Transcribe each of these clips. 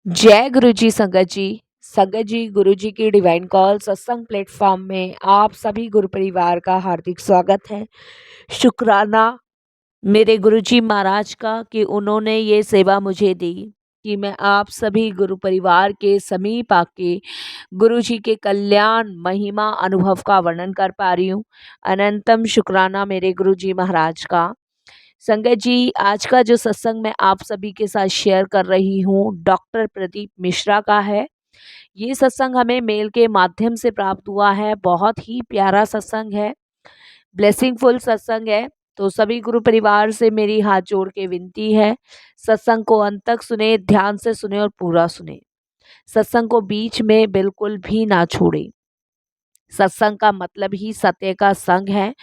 जय गुरु जी संगत जी। संगत जी, गुरु जी की डिवाइन कॉल सत्संग प्लेटफॉर्म में आप सभी गुरु परिवार का हार्दिक स्वागत है। शुक्राना मेरे गुरु जी महाराज का कि उन्होंने ये सेवा मुझे दी कि मैं आप सभी गुरु परिवार के समीप आके गुरु जी के कल्याण महिमा अनुभव का वर्णन कर पा रही हूँ। अनंतम शुक्राना मेरे गुरु जी महाराज का। संगत जी, आज का जो सत्संग मैं आप सभी के साथ शेयर कर रही हूँ डॉक्टर प्रदीप मिश्रा का है। ये सत्संग हमें मेल के माध्यम से प्राप्त हुआ है। बहुत ही प्यारा सत्संग है, ब्लेसिंगफुल सत्संग है। तो सभी गुरु परिवार से मेरी हाथ जोड़ के विनती है, सत्संग को अंत तक सुने, ध्यान से सुने और पूरा सुने। सत्संग को बीच में बिल्कुल भी ना छोड़े। सत्संग का मतलब ही सत्य का संग है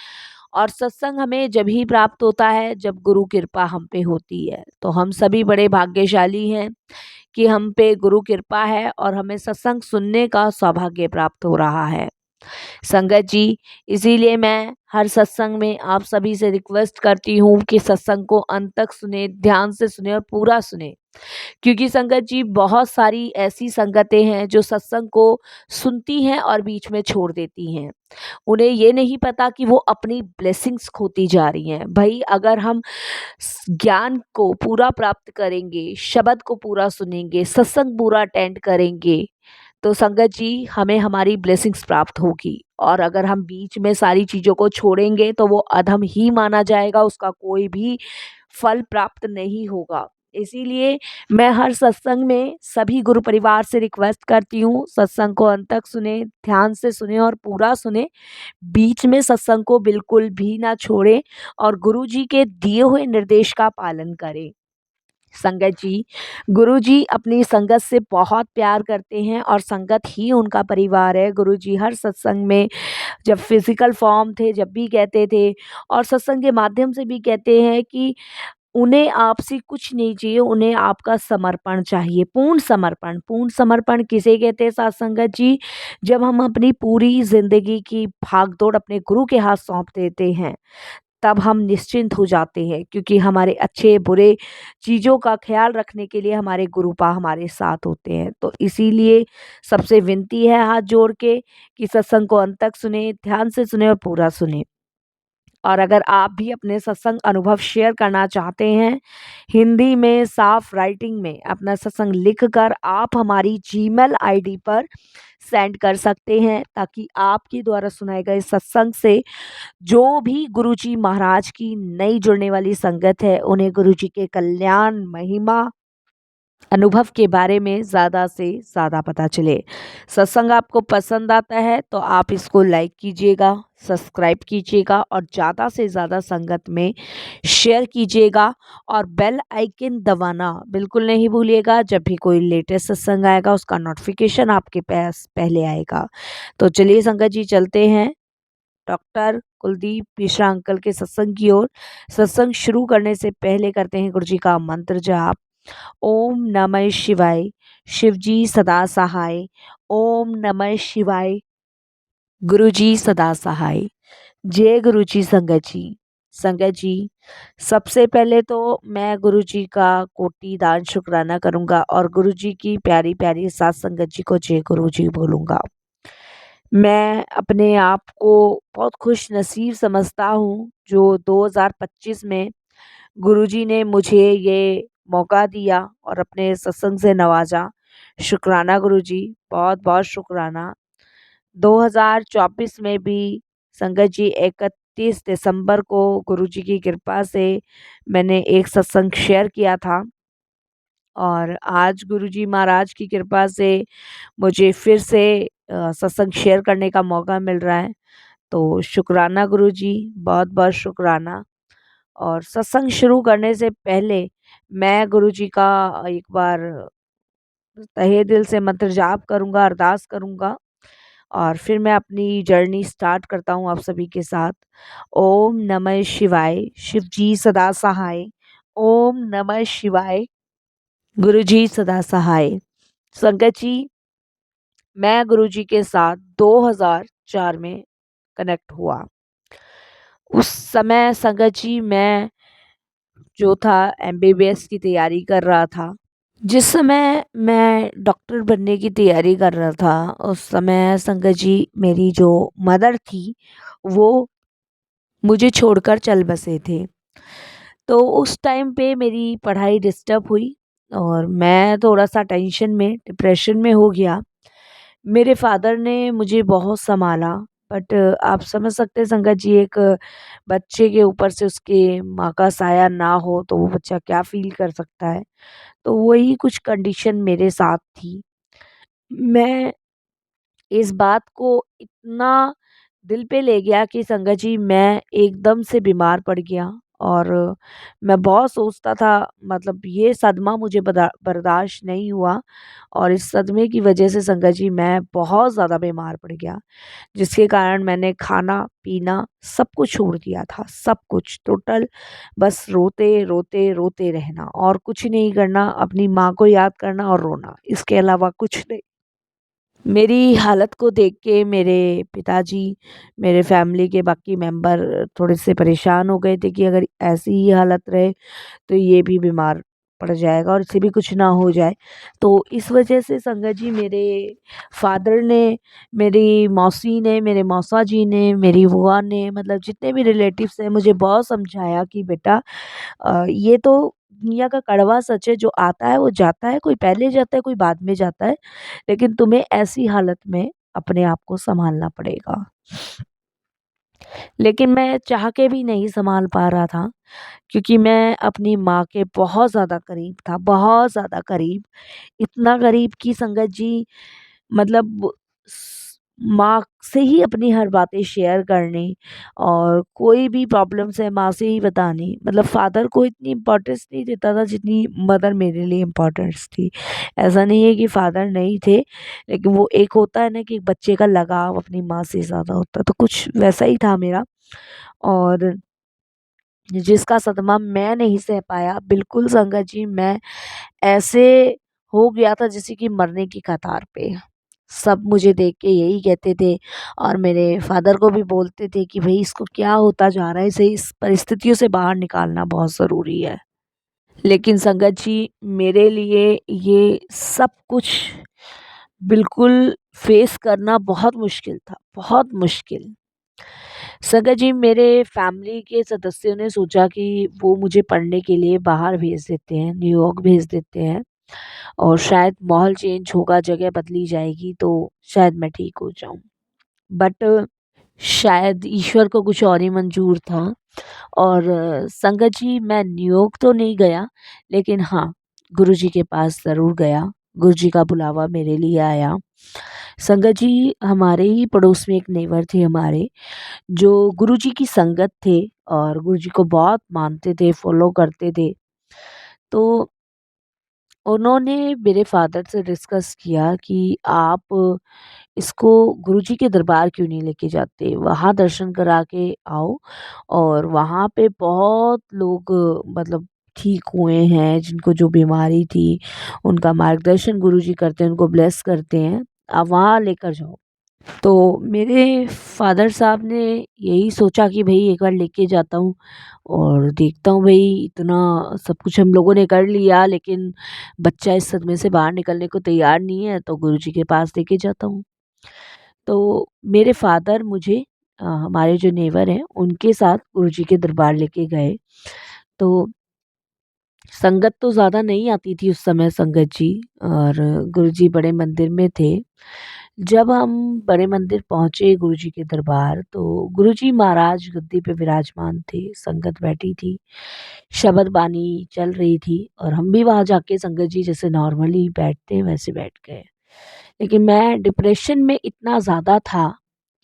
और सत्संग हमें जब ही प्राप्त होता है जब गुरु कृपा हम पे होती है। तो हम सभी बड़े भाग्यशाली हैं कि हम पे गुरु कृपा है और हमें सत्संग सुनने का सौभाग्य प्राप्त हो रहा है। संगत जी, इसीलिए मैं हर सत्संग में आप सभी से रिक्वेस्ट करती हूँ कि सत्संग को अंत तक सुने, ध्यान से सुने और पूरा सुने। क्योंकि संगत जी, बहुत सारी ऐसी संगतें हैं जो सत्संग को सुनती हैं और बीच में छोड़ देती हैं। उन्हें ये नहीं पता कि वो अपनी ब्लेसिंग्स खोती जा रही हैं। भाई, अगर हम ज्ञान को पूरा प्राप्त करेंगे, शब्द को पूरा सुनेंगे, सत्संग पूरा अटेंड करेंगे, तो संगत जी हमें हमारी ब्लेसिंग्स प्राप्त होगी। और अगर हम बीच में सारी चीज़ों को छोड़ेंगे तो वो अधम ही माना जाएगा, उसका कोई भी फल प्राप्त नहीं होगा। इसीलिए मैं हर सत्संग में सभी गुरु परिवार से रिक्वेस्ट करती हूँ, सत्संग को अंत तक सुने, ध्यान से सुने और पूरा सुने। बीच में सत्संग को बिल्कुल भी ना छोड़े और गुरु जी के दिए हुए निर्देश का पालन करें। संगत जी, गुरु जी अपनी संगत से बहुत प्यार करते हैं और संगत ही उनका परिवार है। गुरु जी हर सत्संग में, जब फिजिकल फॉर्म थे, जब भी कहते थे और सत्संग के माध्यम से भी कहते हैं कि उन्हें आपसे कुछ नहीं चाहिए, उन्हें आपका समर्पण चाहिए, पूर्ण समर्पण। पूर्ण समर्पण किसे कहते हैं साथ संगत जी? जब हम अपनी पूरी ज़िंदगी की भाग-दौड़ अपने गुरु के हाथ सौंप देते हैं, तब हम निश्चिंत हो जाते हैं, क्योंकि हमारे अच्छे-बुरे चीज़ों का ख़्याल रखने के लिए हमारे गुरुपा हमारे साथ होते हैं। तो इसीलिए सबसे विनती है हाथ जोड़ के कि सत्संग को अंत तक सुनें, ध्यान से सुनें और पूरा सुनें। और अगर आप भी अपने सत्संग अनुभव शेयर करना चाहते हैं, हिंदी में साफ राइटिंग में अपना सत्संग लिखकर आप हमारी जीमेल आईडी पर सेंड कर सकते हैं, ताकि आपके द्वारा सुनाए गए सत्संग से जो भी गुरुजी महाराज की नई जुड़ने वाली संगत है, उन्हें गुरुजी के कल्याण, महिमा, अनुभव के बारे में ज़्यादा से ज़्यादा पता चले। सत्संग आपको पसंद आता है तो आप इसको लाइक कीजिएगा, सब्सक्राइब कीजिएगा और ज़्यादा से ज़्यादा संगत में शेयर कीजिएगा और बेल आइकन दबाना बिल्कुल नहीं भूलिएगा। जब भी कोई लेटेस्ट सत्संग आएगा उसका नोटिफिकेशन आपके पास पहले आएगा। तो चलिए संगत जी, चलते हैं डॉक्टर कुलदीप मिश्रा अंकल के सत्संग की ओर। सत्संग शुरू करने से पहले करते हैं गुरुजी का मंत्र जाप। ओम नमः शिवाय, शिवजी सदा सहाय। ओम नमः शिवाय, गुरुजी सदा सहाय। जय गुरुजी संगत जी। संगत जी, सबसे पहले तो मैं गुरुजी का कोटि दान शुक्राना करूंगा और गुरुजी की प्यारी प्यारी सात संगत जी को जय गुरुजी बोलूंगा। मैं अपने आप को बहुत खुश नसीब समझता हूँ जो 2025 में गुरुजी ने मुझे ये मौका दिया और अपने सत्संग से नवाजा। शुक्राना गुरुजी, बहुत बहुत शुक्राना। 2024 में भी संगत जी 31 दिसंबर को गुरुजी की कृपा से मैंने एक सत्संग शेयर किया था और आज गुरुजी महाराज की कृपा से मुझे फिर से सत्संग शेयर करने का मौका मिल रहा है। तो शुक्राना गुरुजी, बहुत-बहुत शुक्राना। और सत्संग शुरू करने से पहले मैं गुरुजी का एक बार तहे दिल से मंत्र जाप करूँगा, अरदास करूँगा और फिर मैं अपनी जर्नी स्टार्ट करता हूँ आप सभी के साथ। ओम नमः शिवाय, शिवजी सदा सहाय। ओम नमः शिवाय, गुरुजी सदा सहाय। संगत जी, मैं गुरुजी के साथ 2004 में कनेक्ट हुआ। उस समय संगत जी मैं जो था एमबीबीएस की तैयारी कर रहा था जिस समय मैं डॉक्टर बनने की तैयारी कर रहा था, उस समय संगत जी मेरी जो मदर थी, वो मुझे छोड़कर चल बसे थे। तो उस टाइम पे मेरी पढ़ाई डिस्टर्ब हुई और मैं थोड़ा-सा टेंशन में, डिप्रेशन में हो गया। मेरे फ़ादर ने मुझे बहुत सँभाला, बट आप समझ सकते हैं संगत जी, एक बच्चे के ऊपर से उसके माँ का साया ना हो, तो वो बच्चा क्या फ़ील कर सकता है। तो वही कुछ कंडीशन मेरे साथ थी। मैं इस बात को इतना दिल पे ले गया कि संगत जी मैं एकदम से बीमार पड़ गया और मैं बहुत सोचता था, मतलब ये सदमा मुझे बर्दाश्त नहीं हुआ और इस सदमे की वजह से संगत जी मैं बहुत ज़्यादा बीमार पड़ गया, जिसके कारण मैंने खाना पीना सब कुछ छोड़ दिया था, सब कुछ टोटल। बस रोते रोते रोते रहना और कुछ नहीं करना, अपनी माँ को याद करना और रोना, इसके अलावा कुछ नहीं। मेरी हालत को देख के मेरे पिताजी, मेरे फैमिली के बाकी मेंबर थोड़े से परेशान हो गए थे कि अगर ऐसी ही हालत रहे तो ये भी बीमार पड़ जाएगा और इसे भी कुछ ना हो जाए। तो इस वजह से संगत जी मेरे फादर ने, मेरी मौसी ने, मेरे मौसा जी ने, मेरी बुआ ने, मतलब जितने भी रिलेटिव्स हैं, मुझे बहुत समझाया कि बेटा ये तो दुनिया का कड़वा सच है, जो आता है वो जाता है, कोई पहले जाता है, कोई बाद में जाता है। लेकिन तुम्हें ऐसी हालत में अपने आप को सँभालना पड़ेगा। लेकिन मैं चाह के भी नहीं सँभाल पा रहा था, क्योंकि मैं अपनी माँ के बहुत ज़्यादा करीब था, बहुत ज़्यादा करीब। इतना करीब कि संगत जी, मतलब माँ से ही अपनी हर बातें शेयर करनी और कोई भी प्रॉब्लम्स है माँ से ही बतानी। मतलब फादर को इतनी इम्पोर्टेंस नहीं देता था जितनी मदर मेरे लिए इम्पोर्टेंस थी। ऐसा नहीं है कि फादर नहीं थे, लेकिन वो एक होता है ना कि एक बच्चे का लगाव अपनी माँ से ज़्यादा होता है, तो कुछ वैसा ही था मेरा। और जिसका सदमा मैं नहीं सह पाया, बिल्कुल संगत जी, मैं ऐसे हो गया था जैसे कि मरने की कगार पे। सब मुझे देख के यही कहते थे और मेरे फादर को भी बोलते थे कि भई इसको क्या होता जा रहा है, इसे इस परिस्थितियों से बाहर निकालना बहुत ज़रूरी है। लेकिन संगत जी, मेरे लिए ये सब कुछ बिल्कुल फेस करना बहुत मुश्किल था, बहुत मुश्किल। संगत जी, मेरे फैमिली के सदस्यों ने सोचा कि वो मुझे पढ़ने के लिए बाहर भेज देते हैं, न्यूयॉर्क भेज देते हैं और शायद माहौल चेंज होगा, जगह बदली जाएगी तो शायद मैं ठीक हो जाऊँ। बट शायद ईश्वर को कुछ और ही मंज़ूर था और संगत जी, मैं न्यूयॉर्क तो नहीं गया, लेकिन हाँ, गुरुजी के पास ज़रूर गया। गुरुजी का बुलावा मेरे लिए आया। संगत जी, हमारे ही पड़ोस में एक नेबर थे हमारे, जो गुरुजी की संगत थे और गुरुजी को बहुत मानते थे, फॉलो करते थे। तो उन्होंने मेरे फादर से डिस्कस किया कि आप इसको गुरुजी के दरबार क्यों नहीं लेके जाते? वहाँ दर्शन करा के आओ और वहाँ पे बहुत लोग मतलब ठीक हुए हैं, जिनको जो बीमारी थी, उनका मार्गदर्शन गुरुजी करते हैं, उनको ब्लेस करते हैं। आप वहाँ लेकर जाओ। तो मेरे फादर साहब ने यही सोचा कि भई एक बार लेके जाता हूँ और देखता हूँ, भई इतना सब कुछ हम लोगों ने कर लिया, लेकिन बच्चा इस सदमे से बाहर निकलने को तैयार नहीं है, तो गुरुजी के पास लेके जाता हूँ। तो मेरे फादर मुझे हमारे जो नेबर हैं उनके साथ गुरुजी के दरबार लेके गए। तो संगत तो ज़्यादा नहीं आती थी उस समय संगत जी, और गुरुजी बड़े मंदिर में थे। जब हम बड़े मंदिर पहुँचे गुरुजी के दरबार, तो गुरुजी महाराज गद्दी पे विराजमान थे, संगत बैठी थी, शबद बानी चल रही थी और हम भी वहाँ जाके संगत जी जैसे नॉर्मली बैठते हैं वैसे बैठ गए। लेकिन मैं डिप्रेशन में इतना ज़्यादा था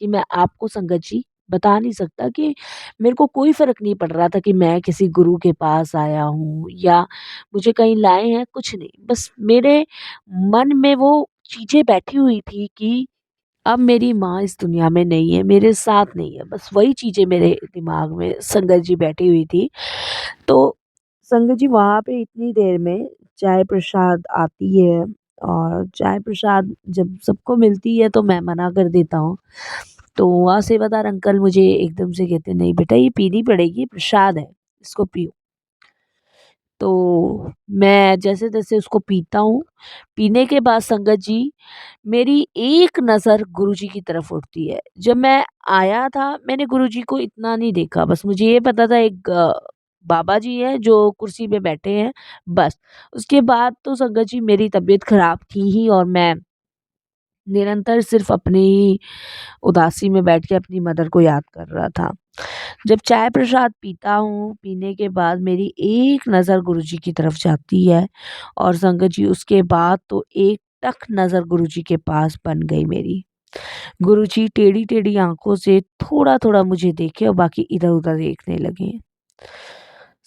कि मैं आपको संगत जी बता नहीं सकता कि मेरे को कोई फ़र्क नहीं पड़ रहा था कि मैं किसी गुरु के पास आया हूँ या मुझे कहीं लाए हैं, कुछ नहीं। बस मेरे मन में वो चीज़ें बैठी हुई थी कि अब मेरी माँ इस दुनिया में नहीं है, मेरे साथ नहीं है। बस वही चीज़ें मेरे दिमाग में संगत जी बैठी हुई थी। तो संगत जी, वहाँ पे इतनी देर में चाय प्रसाद आती है और चाय प्रसाद जब सबको मिलती है तो मैं मना कर देता हूँ। तो वहाँ सेवादार अंकल मुझे एकदम से कहते, नहीं बेटा ये पीनी पड़ेगी, प्रसाद है, इसको पियो। तो मैं जैसे-तैसे उसको पीता हूँ। पीने के बाद संगत जी, मेरी एक नज़र गुरुजी की तरफ उठती है। जब मैं आया था, मैंने गुरुजी को इतना नहीं देखा, बस मुझे ये पता था एक बाबा जी हैं जो कुर्सी पे बैठे हैं, बस। उसके बाद तो संगत जी मेरी तबीयत ख़राब थी ही और मैं निरंतर सिर्फ़ अपनी ही उदासी में बैठ के अपनी मदर को याद कर रहा था। जब चाय प्रसाद पीता हूँ, पीने के बाद मेरी एक नज़र गुरुजी की तरफ जाती है और संगत जी उसके बाद तो एक टक नज़र गुरुजी के पास बन गई मेरी। गुरुजी टेढ़ी-टेढ़ी आँखों से थोड़ा-थोड़ा मुझे देखे और बाकी इधर-उधर देखने लगे।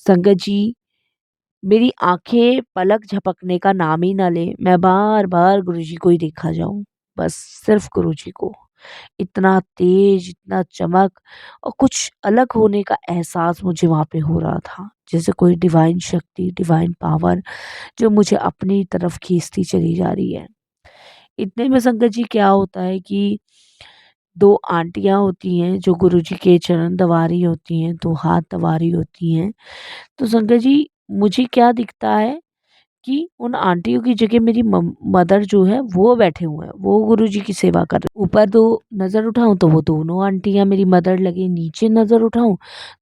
संगत जी, मेरी आँखें पलक झपकने का नाम ही ना लें, मैं बार-बार गुरुजी को ही देखा जाऊँ, बस सिर्फ़ गुरुजी को। इतना तेज, इतना चमक और कुछ अलग होने का एहसास मुझे वहाँ पे हो रहा था। जैसे कोई डिवाइन शक्ति, डिवाइन पावर जो मुझे अपनी तरफ खींचती चली जा रही है। इतने में संगत जी क्या होता है कि 2 आंटियाँ होती हैं जो गुरुजी के चरण दबा रही होती हैं, 2 हाथ दबा रही होती हैं। तो संगत जी, मुझे क्या दिखता है कि उन आंटियों की जगह मेरी मदर जो है वो बैठे हुए हैं, वो गुरुजी की सेवा कर रहे हैं। ऊपर तो नज़र उठाऊं तो वो दोनों आंटियां मेरी मदर लगे, नीचे नज़र उठाऊं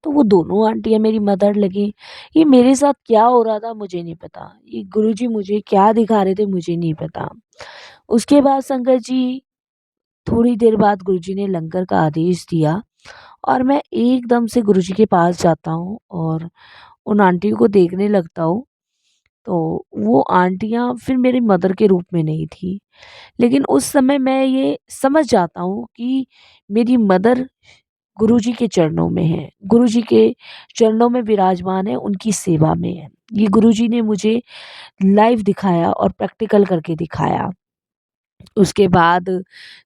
तो वो दोनों आंटियां मेरी मदर लगे। ये मेरे साथ क्या हो रहा था मुझे नहीं पता, ये गुरुजी मुझे क्या दिखा रहे थे मुझे नहीं पता। उसके बाद संगत जी, थोड़ी देर बाद गुरुजी ने लंगर का आदेश दिया और मैं एकदम से गुरुजी के पास जाता हूँ और उन आंटियों को देखने लगता हूँ। तो वो आंटियाँ फिर मेरी मदर के रूप में नहीं थी। लेकिन उस समय मैं ये समझ जाता हूँ कि मेरी मदर गुरुजी के चरणों में है, गुरुजी के चरणों में विराजमान है, उनकी सेवा में है। ये गुरुजी ने मुझे लाइव दिखाया और प्रैक्टिकल करके दिखाया। उसके बाद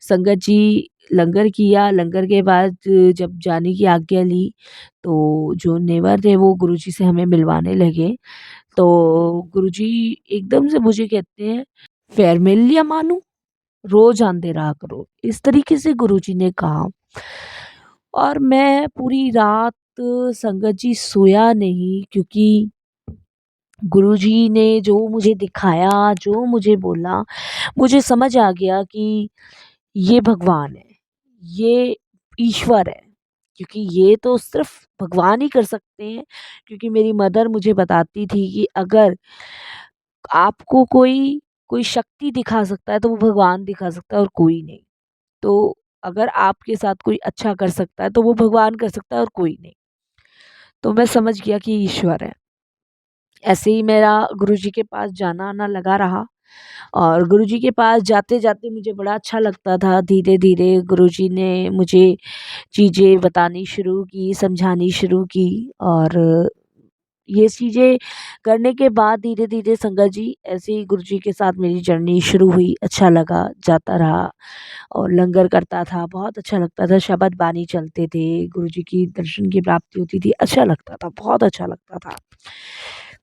संगत जी लंगर किया, लंगर के बाद जब जाने की आज्ञा ली, तो जो नेवर थे वो गुरुजी से हमें मिलवाने लगे। तो गुरुजी एकदम से मुझे कहते हैं, "फेयर मिल लिया मानू, रोज़ आंदे रहा करो।" इस तरीके से गुरुजी ने कहा और मैं पूरी रात संगत जी सोया नहीं, क्योंकि गुरुजी ने जो मुझे दिखाया, जो मुझे बोला, मुझे समझ आ गया कि ये भगवान है, ये ईश्वर है। क्योंकि ये तो सिर्फ़ भगवान ही कर सकते हैं, क्योंकि मेरी मदर मुझे बताती थी कि अगर आपको कोई कोई शक्ति दिखा सकता है तो वो भगवान दिखा सकता है और कोई नहीं। तो अगर आपके साथ कोई अच्छा कर सकता है तो वो भगवान कर सकता है और कोई नहीं। तो मैं समझ गया कि ईश्वर है। ऐसे ही मेरा गुरुजी के पास जाना-आना लगा रहा और गुरुजी के पास जाते-जाते मुझे बड़ा अच्छा लगता था। धीरे-धीरे गुरुजी ने मुझे चीज़ें बतानी शुरू की, समझानी शुरू की और ये चीज़ें करने के बाद धीरे-धीरे संगत जी ऐसे ही गुरुजी के साथ मेरी जर्नी शुरू हुई। अच्छा लगा, जाता रहा और लंगर करता था, बहुत अच्छा लगता था। शबद बानी चलते थे, गुरुजी की दर्शन की प्राप्ति होती थी, अच्छा लगता था, बहुत अच्छा लगता था।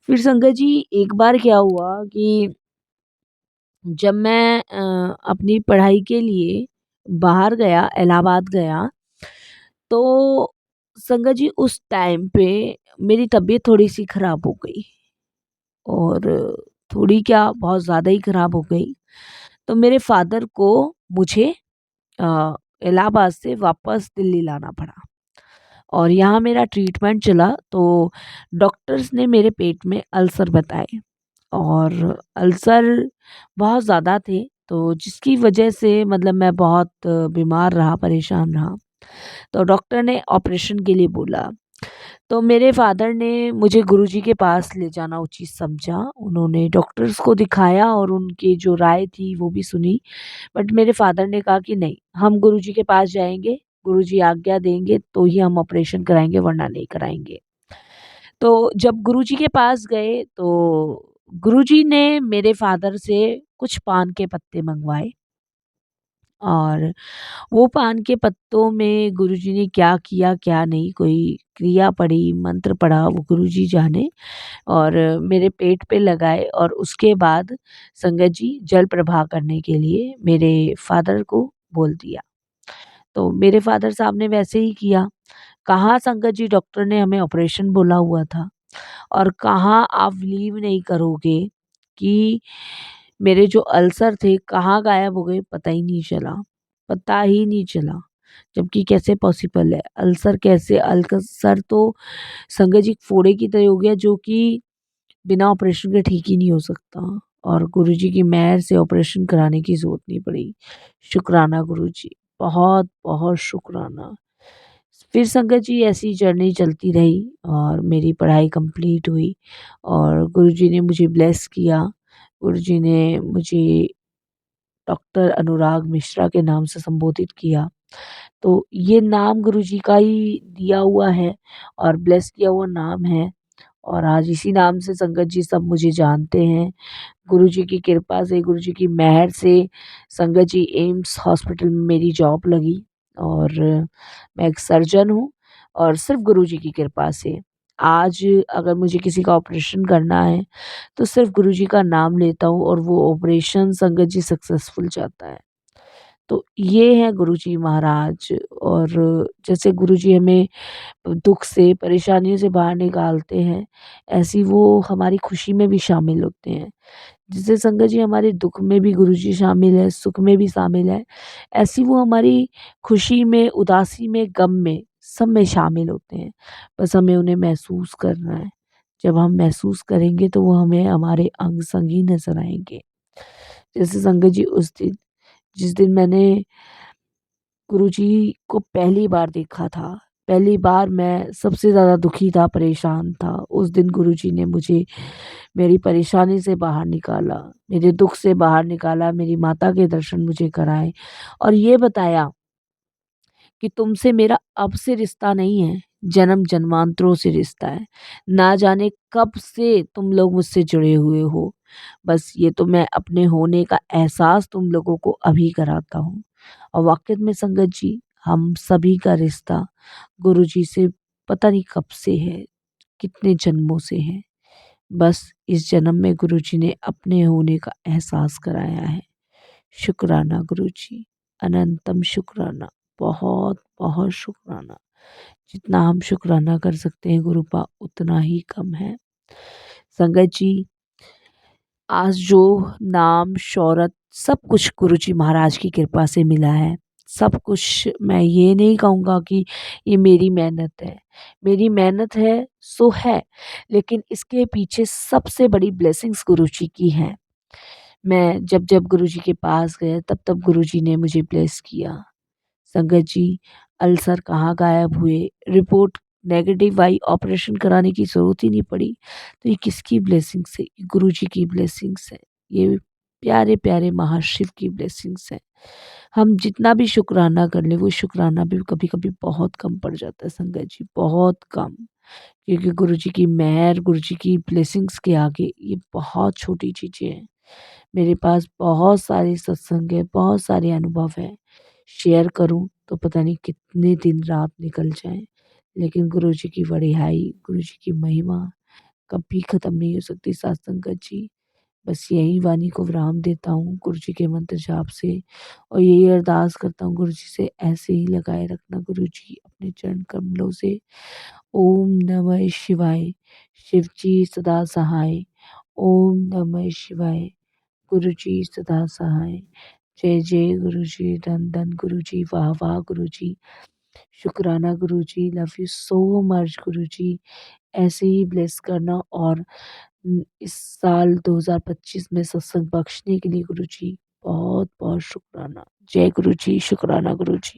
फिर संगत जी एक बार क्या हुआ कि जब मैं अपनी पढ़ाई के लिए बाहर गया, इलाहाबाद गया, तो संगत जी उस टाइम पे मेरी तबीयत थोड़ी-सी खराब हो गई और थोड़ी क्या बहुत ज़्यादा ही खराब हो गई। तो मेरे फ़ादर को मुझे अ, इलाहाबाद से वापस दिल्ली लाना पड़ा और यहाँ मेरा ट्रीटमेंट चला, तो डॉक्टर्स ने मेरे पेट में अल्सर बताए और अल्सर बहुत ज़्यादा थे, तो जिसकी वजह से मतलब मैं बहुत बीमार रहा, परेशान रहा। तो डॉक्टर ने ऑपरेशन के लिए बोला। तो मेरे फ़ादर ने मुझे गुरुजी के पास ले जाना उचित समझा। उन्होंने डॉक्टर्स को दिखाया और उनकी जो राय थी वो भी सुनी। बट मेरे फ़ादर ने कहा कि नहीं, हम गुरुजी के पास जाएँगे, गुरुजी आज्ञा देंगे तो ही हम ऑपरेशन कराएँगे वरना नहीं कराएँगे। तो जब गुरुजी के पास गए तो गुरुजी ने मेरे फ़ादर से कुछ पान के पत्ते मँगवाए और वो पान के पत्तों में गुरुजी ने क्या किया, क्या नहीं, कोई क्रिया पढ़ी, मंत्र पढ़ा, वो गुरुजी जाने और मेरे पेट पे लगाए और उसके बाद संगत जी जल प्रवाह करने के लिए मेरे फ़ादर को बोल दिया। तो मेरे फ़ादर साहब ने वैसे ही किया। कहाँ संगत जी, डॉक्टर ने हमें ऑपरेशन बोला हुआ था। और कहाँ आप बिलीव नहीं करोगे कि मेरे जो अल्सर थे कहाँ गायब हो गए, पता ही नहीं चला, पता ही नहीं चला। जबकि कैसे पॉसिबल है? अल्सर कैसे? अल्सर तो संगत जी फोड़े की तरह हो गया जो कि बिना ऑपरेशन के ठीक ही नहीं हो सकता। और गुरुजी की मेहर से ऑपरेशन कराने की ज़रूरत नहीं पड़ी। शुक्राना गुरुजी, बहुत-बहुत शुक्राना। फिर संगत जी ऐसी जर्नी चलती रही और मेरी पढ़ाई कंप्लीट हुई और गुरुजी ने मुझे ब्लेस किया। गुरुजी ने मुझे डॉक्टर अनुराग मिश्रा के नाम से संबोधित किया। तो ये नाम गुरुजी का ही दिया हुआ है और ब्लेस किया हुआ नाम है और आज इसी नाम से संगत जी सब मुझे जानते हैं। गुरुजी की कृपा से, गुरुजी की मेहर से संगत जी एम्स हॉस्पिटल में मेरी जॉब लगी और मैं एक सर्जन हूँ और सिर्फ़ गुरुजी की कृपा से। आज अगर मुझे किसी का ऑपरेशन करना है, तो सिर्फ़ गुरुजी का नाम लेता हूँ और वो ऑपरेशन संगत जी सक्सेसफुल जाता है। तो ये हैं गुरुजी महाराज और जैसे गुरुजी हमें दुःख से, परेशानियों से बाहर निकालते हैं, ऐसे ही वो हमारी खुशी में भी शामिल होते हैं। जैसे संगत जी हमारे दुःख में भी गुरुजी शामिल है, सुख में भी शामिल है, ऐसे ही वो हमारी खुशी में, उदासी में, गम में, सब में शामिल होते हैं। बस हमें उन्हें महसूस करना है। जब हम महसूस करेंगे तो वो हमें हमारे अंग-संग ही नज़र आएँगे। जैसे संगत जी उस दिन जिस दिन मैंने गुरुजी को पहली बार देखा था, पहली बार मैं सबसे ज़्यादा दुखी था, परेशान था। उस दिन गुरुजी ने मुझे मेरी परेशानी से बाहर निकाला, मेरे दुःख से बाहर निकाला, मेरी माता के दर्शन मुझे कराए और ये बताया कि तुमसे मेरा अब से रिश्ता नहीं है, जन्म-जन्मांतरों से रिश्ता है। ना जाने कब से तुम लोग मुझसे जुड़े हुए हो। बस ये तो मैं अपने होने का एहसास तुम लोगों को अभी कराता हूँ। और वाक़ई में संगत जी, हम सभी का रिश्ता गुरुजी से पता नहीं कब से है, कितने जन्मों से है। बस इस जन्म में गुरुजी ने अपने होने का एहसास कराया है। शुक्राना गुरुजी, अनंतम शुक्राना, बहुत-बहुत शुक्राना। जितना हम शुक्राना कर सकते हैं गुरु का उतना ही कम है। संगत जी, आज जो नाम, शौहरत सब कुछ गुरुजी महाराज की कृपा से मिला है। सब कुछ मैं ये नहीं कहूँगा कि ये मेरी मेहनत है। मेरी मेहनत है सो है, लेकिन इसके पीछे सबसे बड़ी ब्लेसिंग्स गुरुजी की हैं। मैं जब-जब गुरुजी के पास गए तब-तब गुरुजी ने मुझे ब्लेस किया। संगत जी, अल्सर कहाँ गायब हुए, रिपोर्ट नेगेटिव आई, ऑपरेशन कराने की ज़रूरत ही नहीं पड़ी। तो ये किसकी ब्लेसिंग्स है? ये गुरुजी की ब्लेसिंग्स है। ये प्यारे-प्यारे महाशिव की ब्लेसिंग्स हैं। हम जितना भी शुकराना कर लें, वो शुकराना भी कभी-कभी बहुत कम पड़ जाता है संगत जी, बहुत कम। क्योंकि गुरुजी की मेहर, गुरुजी की ब्लेसिंग्स के आगे ये बहुत छोटी चीज़ें हैं। मेरे पास बहुत सारे सत्संग है, बहुत सारे अनुभव हैं। शेयर करूँ तो पता नहीं कितने दिन-रात निकल जाएँ। लेकिन गुरुजी की बड़ियाई, गुरुजी की महिमा कभी ख़त्म नहीं हो सकती साथ संगत जी। बस यही वाणी को विराम देता हूँ गुरुजी के मंत्र जाप से और यही अरदास करता हूँ गुरुजी से ऐसे ही लगाए रखना गुरुजी अपने चरण कमलों से। ओम नमः शिवाय, शिव जी सदा सहाय। ओम नमः शिवाय, गुरुजी सदा सहाय। जय जय गुरुजी, धन धन गुरुजी, वाह वाह गुरुजी, शुक्राना गुरुजी, लव यू सो मच गुरुजी। ऐसे ही ब्लेस करना और इस साल 2025 में सत्संग बख्शने के लिए गुरुजी बहुत बहुत शुक्राना। जय गुरुजी, शुक्राना गुरुजी।